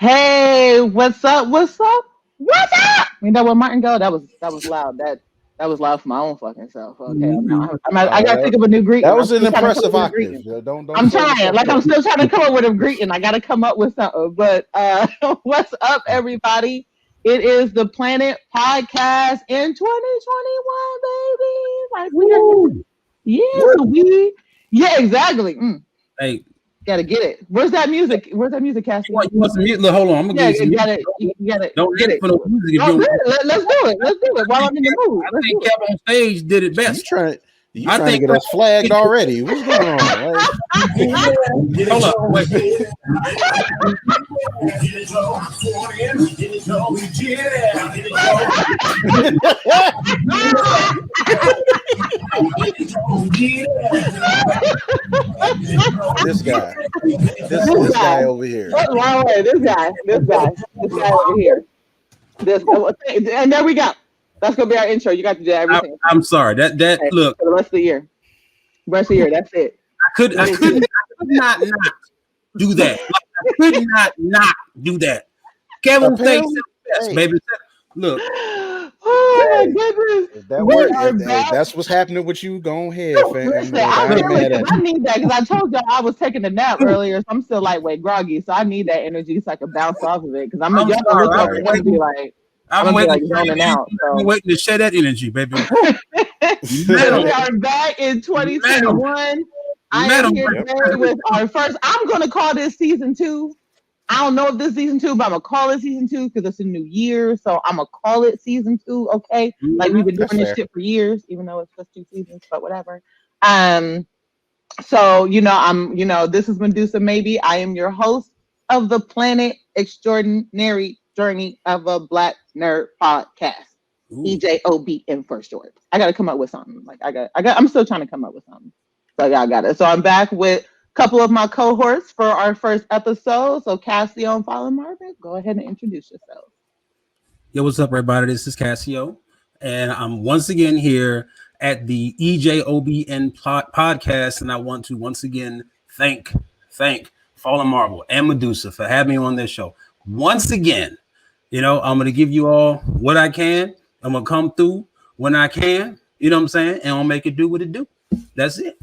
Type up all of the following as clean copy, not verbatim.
Hey, what's up? What's up? What's up? You know where Martin go? That was loud. That was loud for my own fucking self. Okay, I gotta think of a new greeting. That was I'm an still trying to come impressive up with a octave. greeting. Don't I'm sell trying. yourself Like I'm short. still trying to come up with a greeting. I gotta come up with something. But what's up, everybody? It is the Planet Podcast in 2021, baby. Like we are, Woo! yeah. Work. So yeah, exactly. Hey, Gotta get it. Where's that music? Where's that music, Cassie? you want some music? Look, hold on, I'm gonna Yeah, give you some you got music. it. You got it. Don't Get ask it. for no music if No, you good. don't. Let's do it. Let's do it while I'm in the mood. I Let's do think it. Kev on stage did it You best. trying you I trying to think. get us flagged already? What's going on? Like, Hold up, wait. this guy over here. Wrong way. This guy over here. And there we go. That's gonna be our intro. You got to do everything. I'm sorry. That Okay, look. for the rest of the year. Rest of the year. That's it. I could not do that. I could not do that. Kevin thinks best, Hey, baby. Look, Oh my hey, goodness. if that We work, are if back. that's what's happening with you, go ahead, fam. Listen, Like, I I ain't really, mad at I you. need that because I told y'all I was taking a nap earlier, so I'm still lightweight groggy. So I need that energy so I can bounce off of it. Because I'm y'all gonna sorry. look over and I'm gonna be like, I'm I'm gonna be waiting. like zoning out. I'm So waiting to share that energy, baby. we are back in 2021. I am here Yep. today with our first. I'm gonna call this season 2. I don't know if this is season 2, but I'm gonna call it season 2 because it's a new year. So I'm gonna call it season 2. Okay, like we've been That's doing this fair. shit for years, even though it's just 2 seasons, but whatever. Um. So, this is Medusa Maybe. I am your host of the Planet Extraordinary Journey of a Black Nerd podcast. Ooh. EJOB in first short. I got to come up with something. I'm still trying to come up with something. So, yeah, I got it. So, I'm back with a couple of my cohorts for our first episode. So, Cassio and Follow Marvin, go ahead and introduce yourself. Yo, what's up, everybody? This is Cassio, and I'm once again here at the EJOBN podcast, and I want to once again thank Fallen Marvel and Medusa for having me on this show. Once again, I'm going to give you all what I can. I'm going to come through when I can, you know what I'm saying? And I'll make it do what it do. That's it.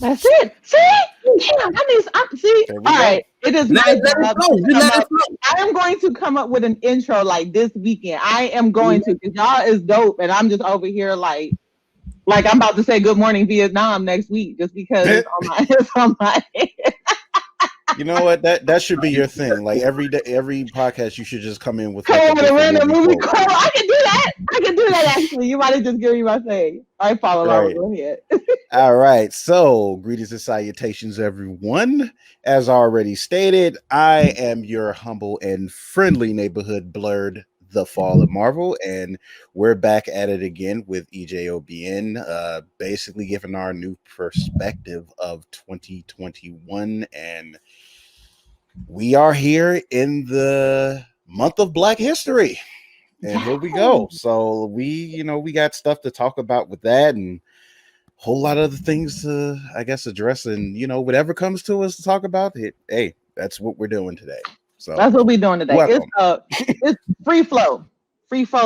That's it. See? Damn, see. All right. It is my job to come up. I am going to come up with an intro like this weekend. I am going to, because y'all is dope, and I'm just over here like I'm about to say good morning Vietnam next week just because it's on my head. You know what? That should be your thing. Like every podcast, you should just come in with a different random movie quote. quote. I can do that actually. You might have just given me my thing. All right, follow Right. Go ahead. All right. So, greetings and salutations, everyone. As already stated, I am your humble and friendly neighborhood blurred, the Fallen Marvel, and we're back at it again with EJOBN, basically giving our new perspective of 2021, and we are here in the month of Black History, and here we go. So we got stuff to talk about with that, and whole lot of other things to, I guess, address, and whatever comes to us to talk about it. Hey, that's what we're doing today. So that's what we're doing today. Welcome. It's free flow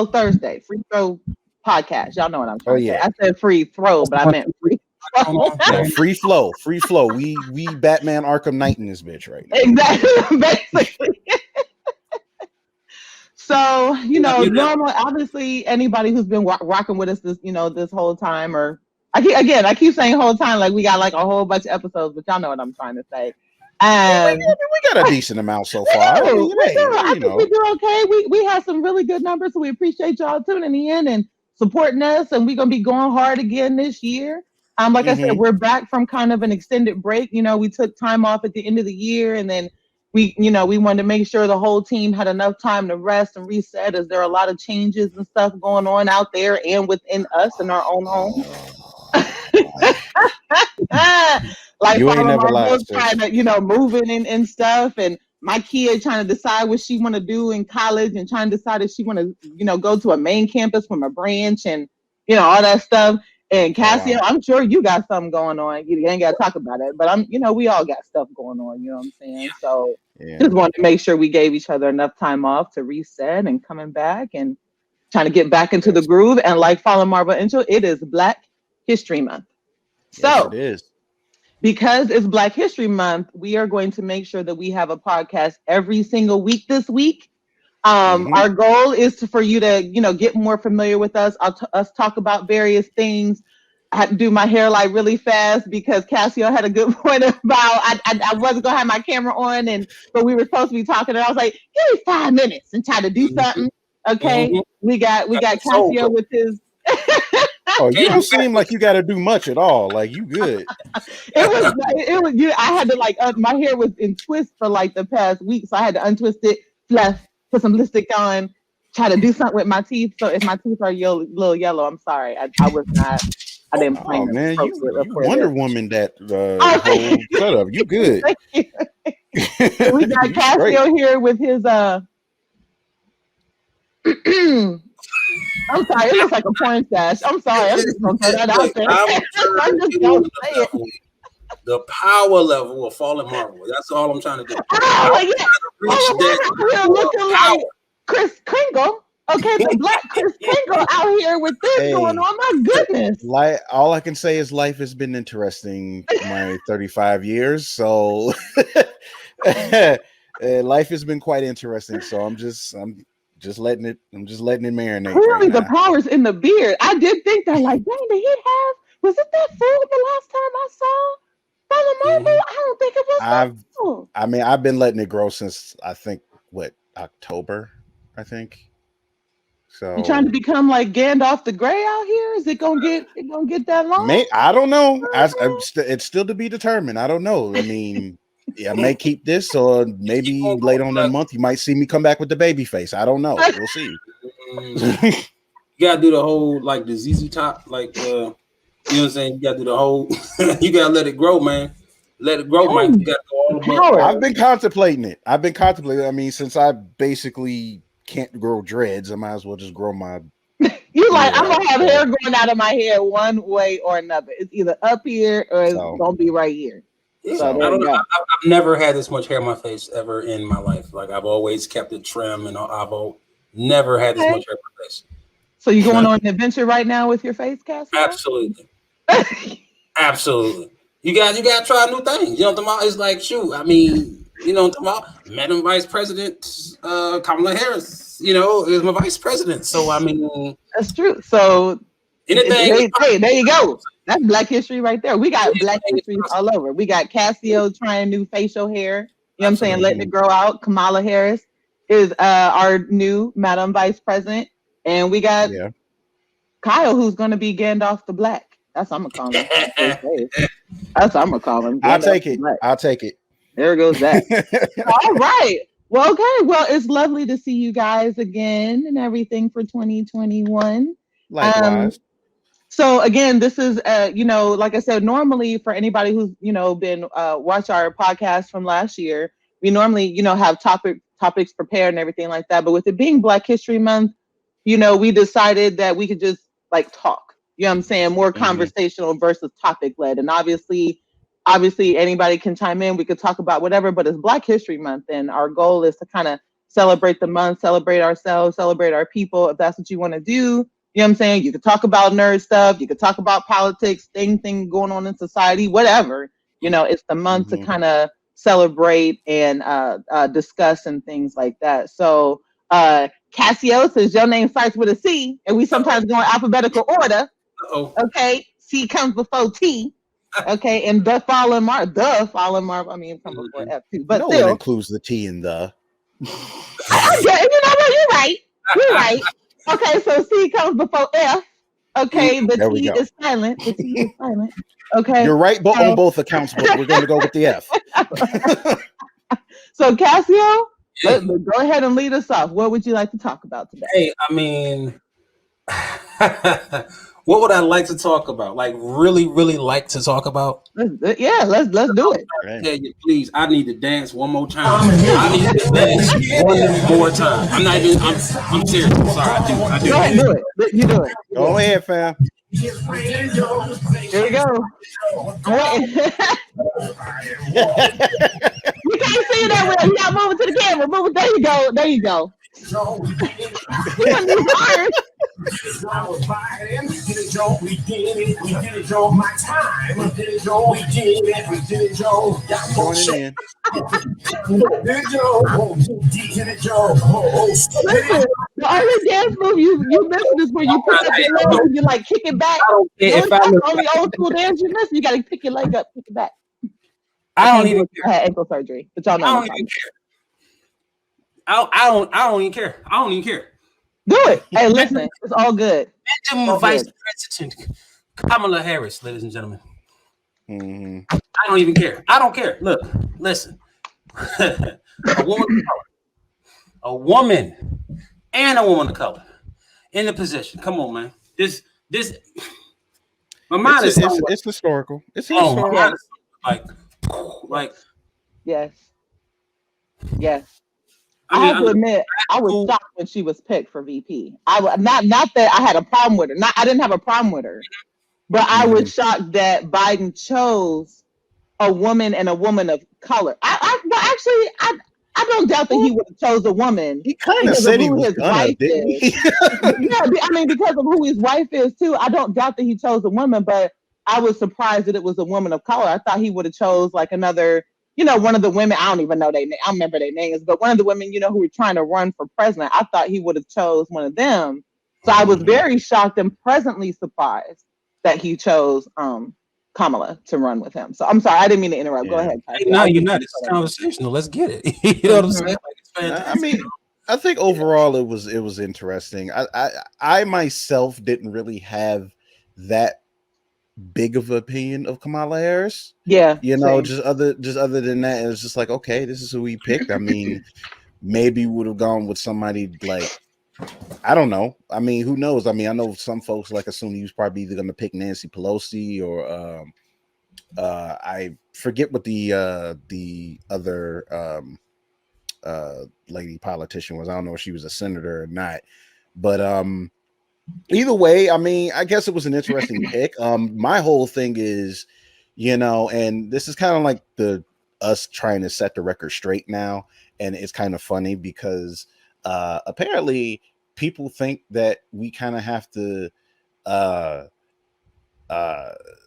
Thursday, free throw podcast. Y'all know what I'm trying to say. I said free throw, but I meant free. No, free flow. We Batman Arkham Knight in this bitch right now. Exactly, basically. So normally, obviously, anybody who's been rocking with us this whole time, or I keep saying whole time like we got like a whole bunch of episodes, but y'all know what I'm trying to say. We got a decent amount so far. I think we do okay. We have some really good numbers, so we appreciate y'all tuning in and supporting us, and we're gonna be going hard again this year. Like I said, we're back from kind of an extended break. We took time off at the end of the year, and then we wanted to make sure the whole team had enough time to rest and reset, as there are a lot of changes and stuff going on out there and within us in our own homes. Like you ain't never lied, trying to moving and stuff, and my kid trying to decide what she want to do in college, and trying to decide if she want to go to a main campus from a branch, and all that stuff. And Cassio, I'm sure you got something going on. You ain't got to talk about it, but we all got stuff going on. You know what I'm saying? So just wanted to make sure we gave each other enough time off to reset and coming back and trying to get back into the groove. And like Fallen Marvel Intro, it is Black History Month. Yes, it is. Because it's Black History Month, we are going to make sure that we have a podcast every single week this week. Our goal is for you to, get more familiar with us. Us talk about various things. I had to do my hair like really fast because Cassio had a good point about I wasn't gonna have my camera on, but we were supposed to be talking, and I was like, give me 5 minutes and try to do something. Okay, we got Cassio with his. Oh, you don't seem like you got to do much at all. Like, you good. It was. I had to my hair was in twist for like the past week, so I had to untwist it, fluff, put some lipstick on, try to do something with my teeth. So if my teeth are a little yellow, I'm sorry. I was not. I didn't plan. Oh man, you Wonder Woman that whole setup. You good? You. We got Cassio here with his I'm sorry, it looks like a porn stash. I'm sorry, I'm just gonna throw that out there. I'm just gonna say it. The power level of Fallen Marvel. That's all I'm trying to do. Oh, yeah. We're looking like Chris Kringle. Okay, the Black Chris Kringle out here with this going on. My goodness. All I can say is life has been interesting my 35 years. So life has been quite interesting. So I'm just letting it marinate. Clearly the power's in the beard. I did think that, like, dang, did he have, was it that full the last time I saw Fallen Marvel? I don't think it was that full. I mean, I've been letting it grow since I think October, I think. So you trying to become like Gandalf the Grey out here? Is it gonna get that long? I don't know. It's still to be determined. I don't know. I mean, I may keep this, or maybe later on that month you might see me come back with the baby face. I don't know. We'll see. You gotta do the whole like the ZZ Top, like you know what I'm saying. You gotta do the whole. You gotta let it grow, man. Let it grow, man. You gotta go all the way. I've been contemplating it. I mean, since I basically can't grow dreads, I might as well just grow my. You like, I'm gonna have hair growing out of my hair one way or another. It's either up here or it's gonna be right here. Yeah, so I don't know. I've never had this much hair on my face ever in my life. Like, I've always kept it trim, and I've never had this much hair on my face. So you going on an adventure right now with your face, Cassie? Absolutely. Absolutely. You got to try new things. You know what I'm talking about? It's like, shoot, I mean, you know what I'm talking about? Madam Vice President Kamala Harris, is my vice president. So, I mean, that's true. So anything. Hey, there you go. That's Black history right there. We got Black history all over. We got Cassio trying new facial hair. You know what I'm saying? Letting it grow out. Kamala Harris is our new Madam Vice President. And we got Kyle, who's going to be Gandalf the Black. That's what I'm going to call him. That's what I'm going to call him. I'll take it. There goes that. All right. Well, okay. Well, it's lovely to see you guys again and everything for 2021. Likewise. So again, this is, like I said, normally for anybody who's, been watch our podcast from last year, we normally, have topics prepared and everything like that. But with it being Black History Month, we decided that we could just like talk, you know what I'm saying? More conversational versus topic led. And obviously anybody can chime in. We could talk about whatever, but it's Black History Month. And our goal is to kind of celebrate the month, celebrate ourselves, celebrate our people. If that's what you want to do, you know what I'm saying? You could talk about nerd stuff. You could talk about politics, thing going on in society, whatever. It's the month to kind of celebrate and discuss and things like that. So Cassio, since your name starts with a C, and we sometimes go in alphabetical order. Okay, C comes before T. Okay, and the Fallen Marvel. I mean, it comes before F too. But no still, one includes the T in the. You're right. You're right. Okay, so C comes before F. Okay, the T is silent. The T is silent. Okay, you're right, but on both accounts. But we're going to go with the F. So Cassio, go ahead and lead us off. What would you like to talk about today? Hey, I mean, what would I like to talk about? Like, really, really like to talk about? Let's do it. I tell you, please, I need to dance one more time. I need to dance one more time. I'm serious. I'm sorry. I do. Go ahead, do it. You do it. Go ahead, fam. There you go. You can't see that well. You gotta move it to the camera. Move it. There you go. There you go. He wouldn't use arms. We did it, Joe. My time. We did it, Joe. Joining in. Listen, the only dance move you miss is when you pick up your leg and you like kick it back. That's the only old school dance you miss. You gotta pick your leg up, kick it back. I don't even care. I had ankle surgery, but y'all know. I don't even care. I don't even care. I don't even care. Do it. Hey, listen, it's all good. Benjamin Vice President Kamala Harris, ladies and gentlemen. Mm-hmm. I don't even care. I don't care. Look, listen. A woman and a woman of color in the position. Come on, man. This. My mind is. It's historical. It's historical. Like. Yes. I have to admit, I was shocked when she was picked for VP. Not that I had a problem with her. I didn't have a problem with her, but I was shocked that Biden chose a woman and a woman of color. I don't doubt that he would have chose a woman. He kind of said he was gonna, didn't he? Yeah, I mean, because of who his wife is too. I don't doubt that he chose a woman, but I was surprised that it was a woman of color. I thought he would have chose like another. One of the women, I don't even know their name. I don't remember their names, but one of the women, who were trying to run for president, I thought he would have chose one of them. So I was very shocked and pleasantly surprised that he chose Kamala to run with him. So I'm sorry, I didn't mean to interrupt. Go ahead. Hey, no, you're not. It's conversational. Let's get it. You know what I'm saying? I mean, I think overall it was interesting. I myself didn't really have that big of an opinion of Kamala Harris. Yeah. Same. just other than that, it was just like, okay, this is who we picked. I mean, maybe would have gone with somebody like, I don't know. I mean, who knows? I mean, I know some folks like assume he was probably either going to pick Nancy Pelosi or I forget what the other lady politician was. I don't know if she was a senator or not, but either way, I mean, I guess it was an interesting pick. My whole thing is, and this is kind of like us trying to set the record straight now, and it's kind of funny because apparently people think that we kind of have to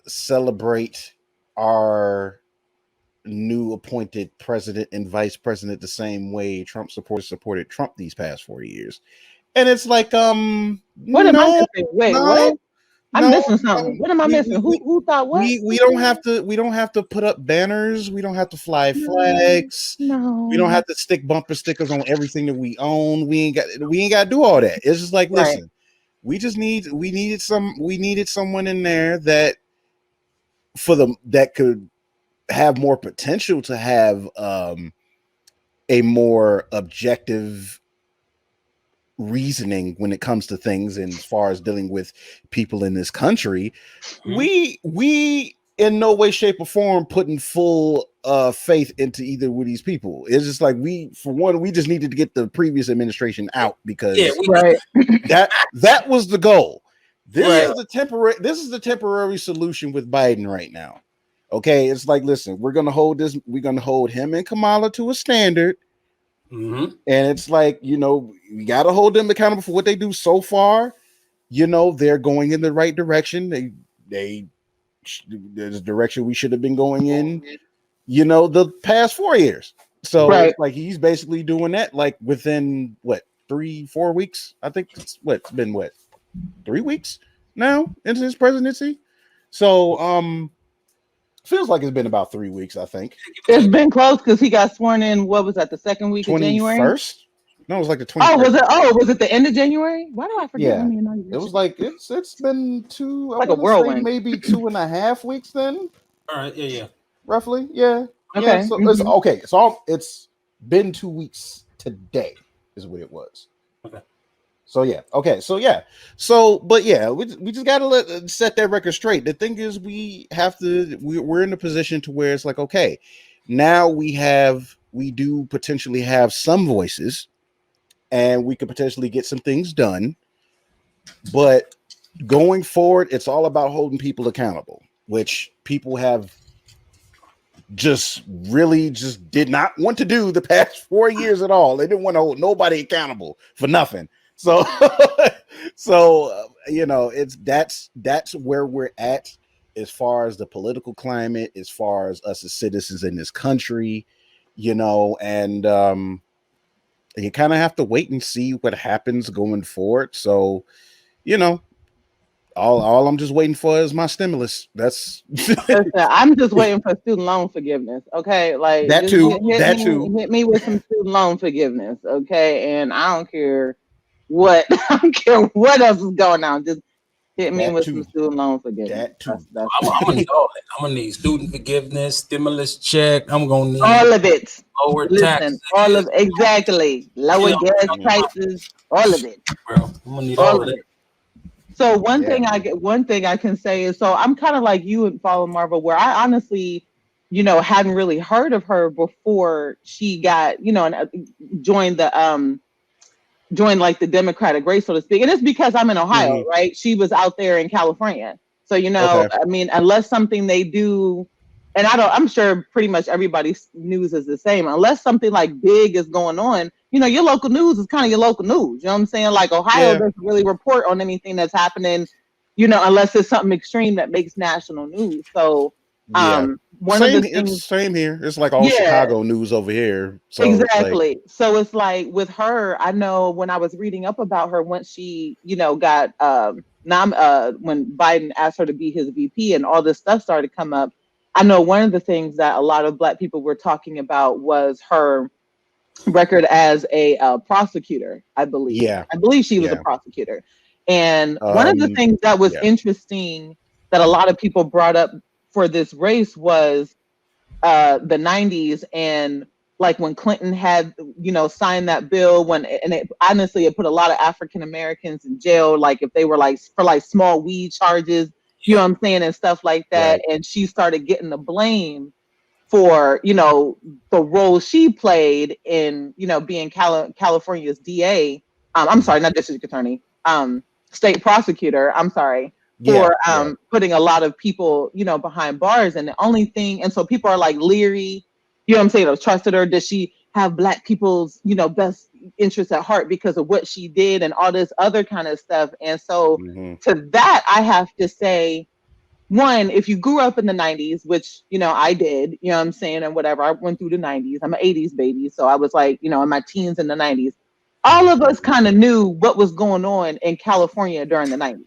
celebrate our new appointed president and vice president the same way Trump supported Trump these past 4 years. And it's like, what am I missing? Wait, what? I'm missing something. What am I missing? Who thought what? We don't have to put up banners. We don't have to fly flags. No. We don't have to stick bumper stickers on everything that we own. We ain't got to do all that. It's just like, listen, we needed someone in there that could have more potential to have a more objective reasoning when it comes to things, and as far as dealing with people in this country. We in no way, shape, or form putting full faith into either of these people. It's just like, we just needed to get the previous administration out because that was the goal. This is the temporary solution with Biden right now. Okay, it's like, listen, we're gonna hold him and Kamala to a standard. And it's like, we got to hold them accountable for what they do so far. They're going in the right direction. There's a direction we should have been going in, the past 4 years. So it's like he's basically doing that like within 3-4 weeks. I think it's been 3 weeks now into his presidency. So feels like it's been about 3 weeks, I think. It's been close because he got sworn in, what was that, the second week of January? 21st? No, it was like the 21st. Was it the end of January? Why do I forget? Yeah. It was like, it's been like a whirlwind. Maybe 2.5 weeks then. All right, yeah. Roughly, yeah. Okay. Yeah, so it's okay. So it's been 2 weeks today is what it was. Okay. So yeah, okay, so yeah, but yeah, we just gotta set that record straight. The thing is, we're in a position to where it's like, okay, now we do potentially have some voices, and we could potentially get some things done, but going forward, it's all about holding people accountable, which people have just really just did not want to do the past 4 years at all. They didn't want to hold nobody accountable for nothing. So, you know, that's where we're at as far as the political climate, as far as us as citizens in this country, you know, and you kind of have to wait and see what happens going forward. So, you know, all I'm just waiting for is my stimulus. That's Listen, I'm just waiting for student loan forgiveness. Okay, like that just too. hit me with some student loan forgiveness. Okay, and I don't care what I don't care what else is going on. Just hit me with some student loan forgiveness. That too. That's I'm gonna need all that. I'm gonna need student forgiveness, stimulus check. I'm gonna need all of it. lower Listen, taxes. all of exactly lower gas prices, all of it. Bro, I'm gonna need all of it. So one thing I can say is, so I'm kind of like you and Follow Marvel, where I honestly, you know, hadn't really heard of her before she got, you know, and joined like the Democratic race, so to speak. And it's because I'm in Ohio, right? She was out there in California. So, you know, I mean, unless something they do, and I'm sure pretty much everybody's news is the same, unless something like big is going on, you know, your local news is kind of your local news. You know what I'm saying? Like Ohio doesn't really report on anything that's happening, you know, unless it's something extreme that makes national news. So, one of the things, same here. It's like all Chicago news over here. So exactly. So it's like with her, I know when I was reading up about her, once she, you know, got when Biden asked her to be his VP and all this stuff started to come up, I know one of the things that a lot of Black people were talking about was her record as a prosecutor, I believe. Yeah. I believe she was a prosecutor. And one of the things that was interesting that a lot of people brought up for this race was the 90s, and like when Clinton had, you know, signed that bill, honestly, it put a lot of African Americans in jail, like if they were like for like small weed charges, you know what I'm saying, and stuff like that. Right. And she started getting the blame for, you know, the role she played in, you know, being California's DA. I'm sorry, not district attorney, state prosecutor. I'm sorry. For putting a lot of people, you know, behind bars. And the only thing, and so people are like leery, you know what I'm saying, trusted her. Does she have Black people's, you know, best interests at heart because of what she did and all this other kind of stuff? And so to that, I have to say, one, if you grew up in the 90s, which, you know, I did, you know what I'm saying, and whatever, I went through the 90s. I'm an 80s baby. So I was like, you know, in my teens in the 90s. All of us kind of knew what was going on in California during the 90s.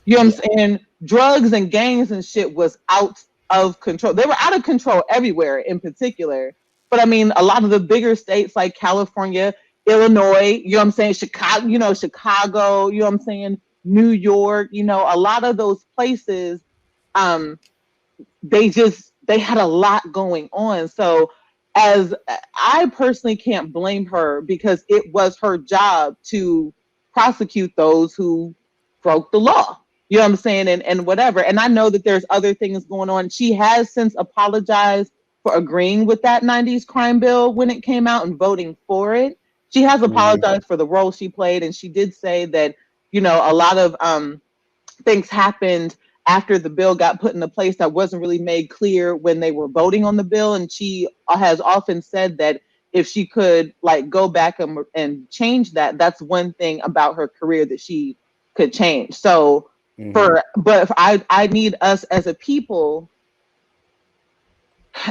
You know what I'm saying? Drugs and gangs and shit was out of control. They were out of control everywhere in particular. But I mean, a lot of the bigger states like California, Illinois, you know what I'm saying? Chicago, you know what I'm saying? New York, you know, a lot of those places, they had a lot going on. So as I personally can't blame her because it was her job to prosecute those who broke the law. You know what I'm saying? And whatever. And I know that there's other things going on. She has since apologized for agreeing with that 90s crime bill when it came out and voting for it. She has apologized for the role she played. And she did say that, you know, a lot of things happened after the bill got put into place that wasn't really made clear when they were voting on the bill. And she has often said that if she could like go back and change that, that's one thing about her career that she could change. So but I need us as a people,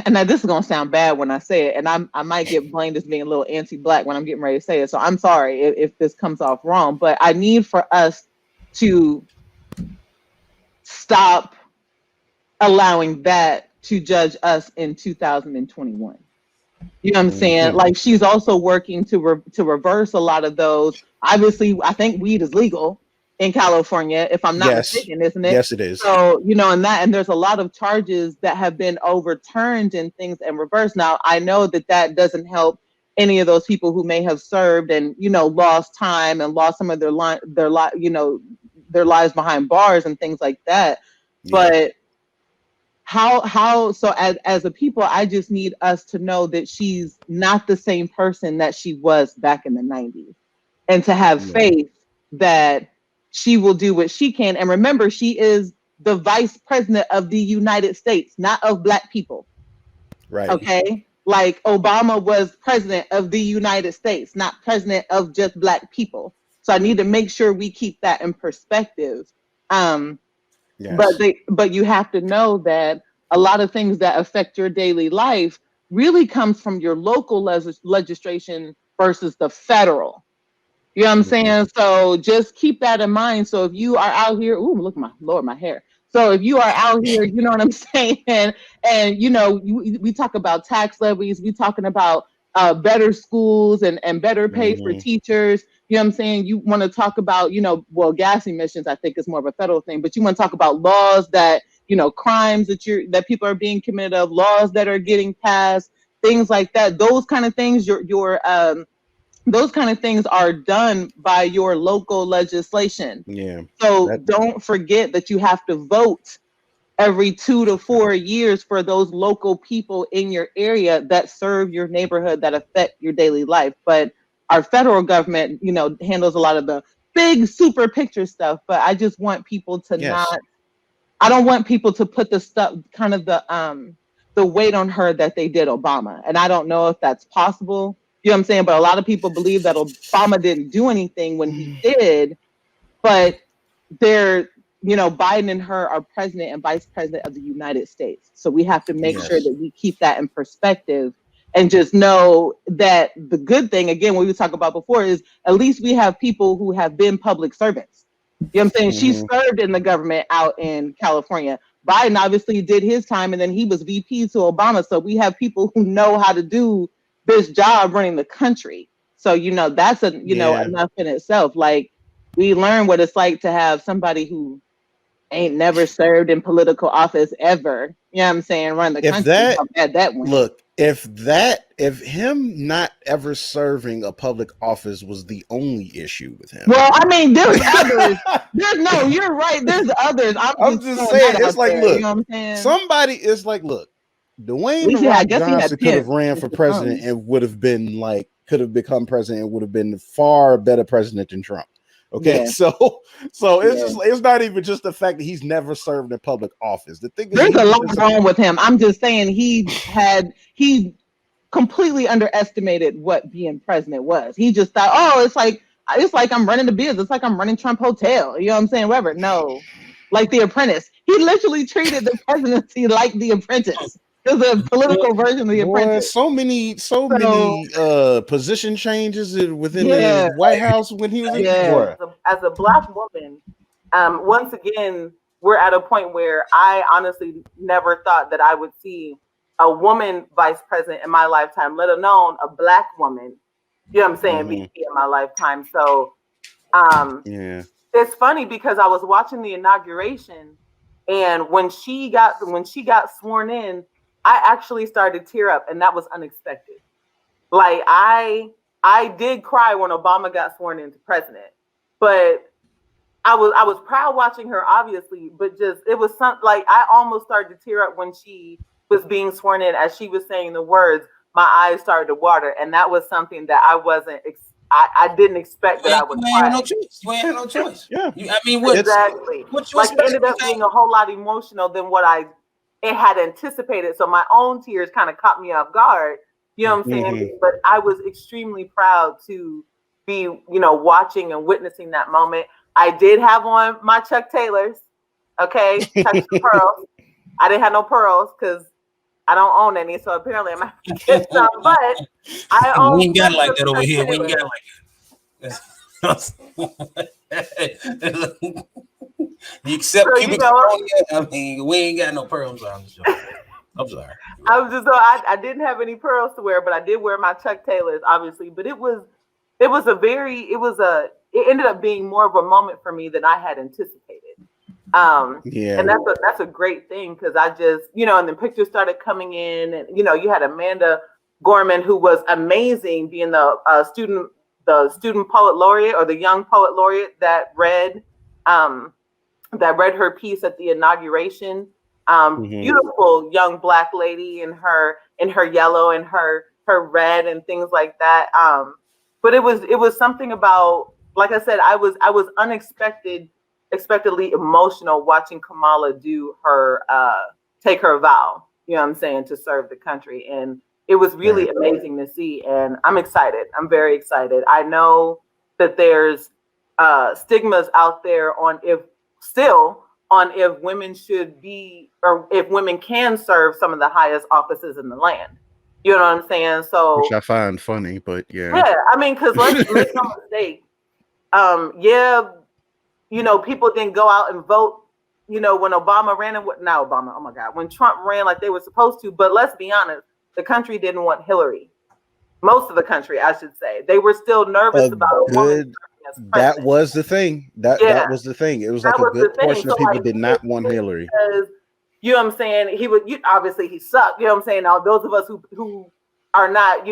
and now this is gonna sound bad when I say it, and I might get blamed as being a little anti-Black when I'm getting ready to say it. So I'm sorry if this comes off wrong, but I need for us to stop allowing that to judge us in 2021. You know what I'm saying? Like she's also working to reverse a lot of those. Obviously, I think weed is legal in California, if I'm not mistaken, isn't it? Yes, it is. So, you know, and there's a lot of charges that have been overturned and things and reversed. Now, I know that doesn't help any of those people who may have served and, you know, lost time and lost some of their lives behind bars and things like that. But so as a people, I just need us to know that she's not the same person that she was back in the 90s, and to have faith that she will do what she can. And remember, she is the vice president of the United States, not of Black people. Right. Okay. Like Obama was president of the United States, not president of just Black people. So I need to make sure we keep that in perspective. Yes. But you have to know that a lot of things that affect your daily life really comes from your local legislation versus the federal. You know what I'm saying? So just keep that in mind. So if you are out here, ooh, look, my Lord, my hair. So if you are out here, you know what I'm saying? And you know, we talk about tax levies, we talking about better schools and better pay for teachers. You know what I'm saying? You want to talk about, you know, well, gas emissions, I think is more of a federal thing, but you want to talk about laws that, you know, crimes that people are being committed of, laws that are getting passed, things like that. Those kind of things, those kind of things are done by your local legislation. Yeah. So don't forget that you have to vote every 2 to 4 years for those local people in your area that serve your neighborhood, that affect your daily life. But our federal government, you know, handles a lot of the big super picture stuff. But I just want people to I don't want people to put the stuff, kind of the weight on her that they did Obama. And I don't know if that's possible. You know what I'm saying? But a lot of people believe that Obama didn't do anything when he did, but they're, you know, Biden and her are president and vice president of the United States. So we have to make sure that we keep that in perspective and just know that the good thing, again, what we were talking about before, is at least we have people who have been public servants. You know what I'm saying? She served in the government out in California. Biden obviously did his time, and then he was VP to Obama. So we have people who know how to do this job running the country. So, you know, that's enough in itself. Like, we learn what it's like to have somebody who ain't never served in political office ever. You know what I'm saying? Run the country. That went. Look, if him not ever serving a public office was the only issue with him. Well, I mean, there's others. You're right. There's others. I'm just saying, it's like, there, look, you know what I'm saying? Somebody is like, look, Dwayne The Rock Johnson could have ran for president and would have been like, could have become president and would have been far better president than Trump. Okay, so it's not even just the fact that he's never served in public office. The thing is, there's a lot wrong with him. I'm just saying he completely underestimated what being president was. He just thought, oh, it's like I'm running the business. It's like I'm running Trump Hotel. You know what I'm saying? Whatever. No, like The Apprentice. He literally treated the presidency like The Apprentice. It was a political version of The Apprentice. So many position changes within the White House when he was as a Black woman. Once again, we're at a point where I honestly never thought that I would see a woman vice president in my lifetime, let alone a Black woman. You know what I'm saying? VP in my lifetime. So, it's funny because I was watching the inauguration, and when she got sworn in, I actually started to tear up, and that was unexpected. Like I did cry when Obama got sworn into president, but I was proud watching her, obviously, but just it was something like I almost started to tear up when she was being sworn in. As she was saying the words, my eyes started to water, and that was something that I didn't expect that I would cry. You ain't had no choice. Yeah, Exactly. Like it ended up being a whole lot emotional than what it had anticipated. So my own tears kind of caught me off guard. You know what I'm saying? But I was extremely proud to be, you know, watching and witnessing that moment. I did have on my Chuck Taylors. Okay, touch the pearls. I didn't have no pearls because I don't own any, so apparently I'm having to get some. But I own. We ain't got like that over here. We ain't got like that. You accept cubic I mean, we ain't got no pearls. I'm sorry. I didn't have any pearls to wear, but I did wear my Chuck Taylors, obviously. But it ended up being more of a moment for me than I had anticipated. And that's a great thing because I just, you know, and then pictures started coming in, and you know, you had Amanda Gorman, who was amazing, being the student poet laureate, or the young poet laureate that read her piece at the inauguration. Beautiful young Black lady in her yellow and her red and things like that. But it was something about like I said, I was unexpectedly emotional watching Kamala do her take her vow. You know what I'm saying, to serve the country, and it was really amazing to see. And I'm excited. I'm very excited. I know that there's stigmas out there on if women should be, or if women can serve some of the highest offices in the land. You know what I'm saying? So, which I find funny, but yeah. Yeah, I mean, because let's make no mistake. People didn't go out and vote, when Obama ran and not Obama, oh my God, when Trump ran like they were supposed to. But let's be honest, the country didn't want Hillary. Most of the country, I should say. They were still nervous about a woman. That was the thing. That was the thing. It was like a good portion of people did not want Hillary. Because, you know what I'm saying? Obviously he sucked. You know what I'm saying? Now those of us who are not,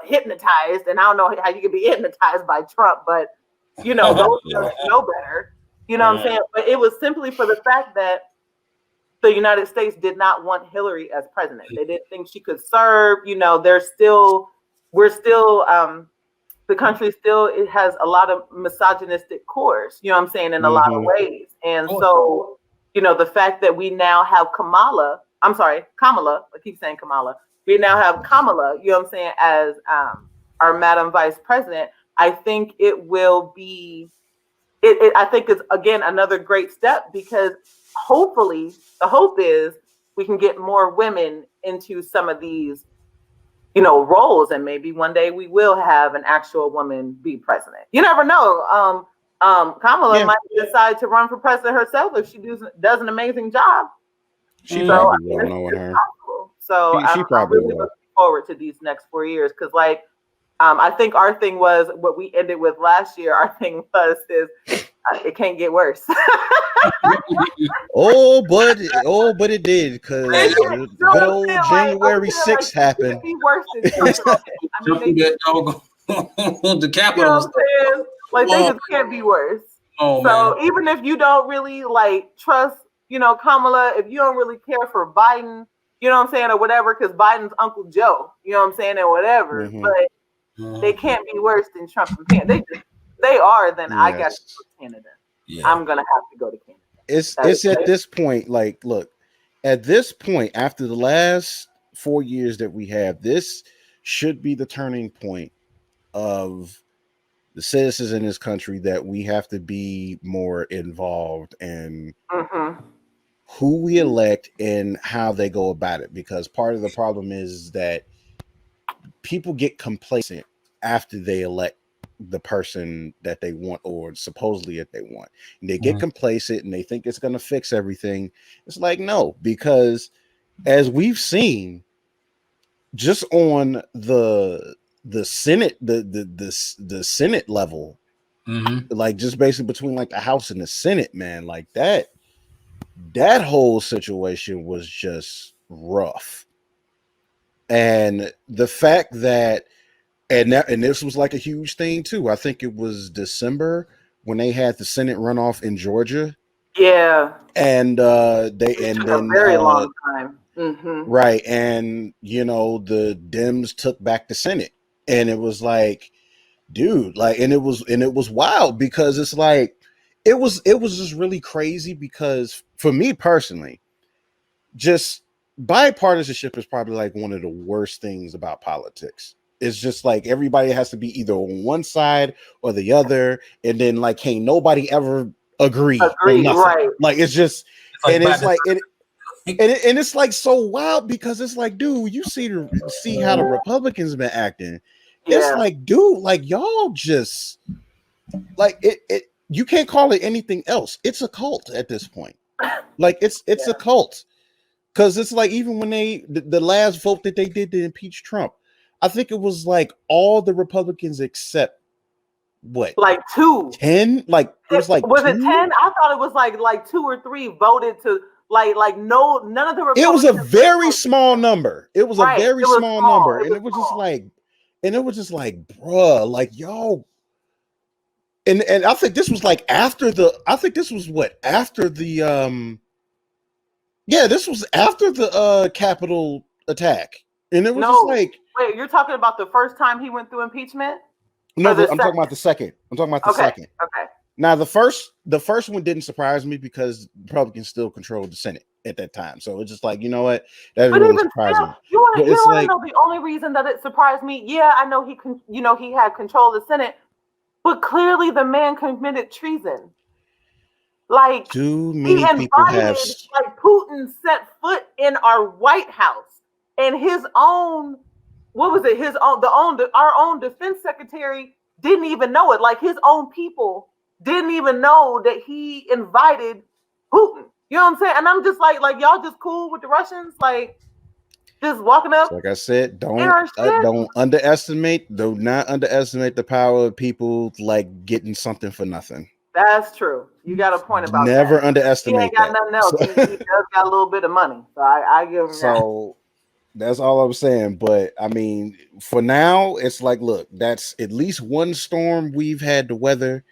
hypnotized, and I don't know how you can be hypnotized by Trump, but those of us know better. You know what I'm saying? But it was simply for the fact that the United States did not want Hillary as president. They didn't think she could serve. The country still, it has a lot of misogynistic cores, you know what I'm saying, in a lot of ways. And so, the fact that we now have Kamala, I keep saying Kamala, we now have Kamala, you know what I'm saying, as our Madam Vice President, I think it will be, I think it's, again, another great step, because hopefully, the hope is we can get more women into some of these roles, and maybe one day we will have an actual woman be president. You never know. Kamala might decide to run for president herself if she does an amazing job. She probably will, knowing her. So she probably really will. looking forward to these next 4 years, because I think our thing was what we ended with last year. Our thing was it can't get worse. but it did, because good old January 6th happened. The Capitol. They just can't be worse. Even if you don't really trust, Kamala, if you don't really care for Biden, you know what I'm saying, or whatever, because Biden's Uncle Joe, you know what I'm saying, and whatever. But they can't be worse than Trump and Canada. They are. Then I got to go to Canada. Yeah. I'm gonna have to go to Canada. It's at this point, look, at this point, after the last 4 years that we have, this should be the turning point of the citizens in this country, that we have to be more involved in who we elect and how they go about it. Because part of the problem is that people get complacent after they elect the person that they want, or supposedly that they want, and they get complacent and they think it's going to fix everything. It's like, no, because as we've seen, just on the Senate, the Senate level, just basically between the House and the Senate, man, that whole situation was just rough. And the fact that and this was a huge thing too. I think it was December when they had the Senate runoff in Georgia. Yeah. And they took a very long time. Right. And the Dems took back the Senate. And it was dude, and it was wild, because it's it was just really crazy, because for me personally, just bipartisanship is probably one of the worst things about politics. It's just everybody has to be either on one side or the other, and then can't nobody ever agree on nothing. Right? It's just, and it's so wild, because it's dude, you see how the Republicans been acting. Yeah. It's dude, y'all just it. You can't call it anything else. It's a cult at this point. It's a cult, because it's even when the last vote that they did to impeach Trump, I think it was all the Republicans except what? 2. 10? It was was 2? it 10? I thought it was like 2 or 3 voted to none of the Republicans. It was a very small number. It was a very small number. And it was just bruh, y'all. And I think this was after this was after the Capitol attack. And it was wait, you're talking about the first time he went through impeachment? No, Or the I'm talking about the second. I'm talking about the second. Okay. Now the first one didn't surprise me because Republicans still controlled the Senate at that time. So it's just like, you know what? That didn't But really even surprise still, me. you want But to it's like, know the only reason that it surprised me? Yeah, I know he had control of the Senate, but clearly the man committed treason. Like, too he many people have. invited, like, Putin set foot in our White House, and his own, what was it? Our own defense secretary didn't even know it. Like, his own people didn't even know that he invited Putin. You know what I'm saying? And I'm just like y'all just cool with the Russians, like just walking up. Like I said, do not underestimate the power of people like getting something for nothing. That's true. You got a point about Never that. underestimate. He ain't got nothing else. He does got a little bit of money, so I give him that. So that's all I'm saying. But I mean, for now, it's like, look, that's at least one storm we've had to weather.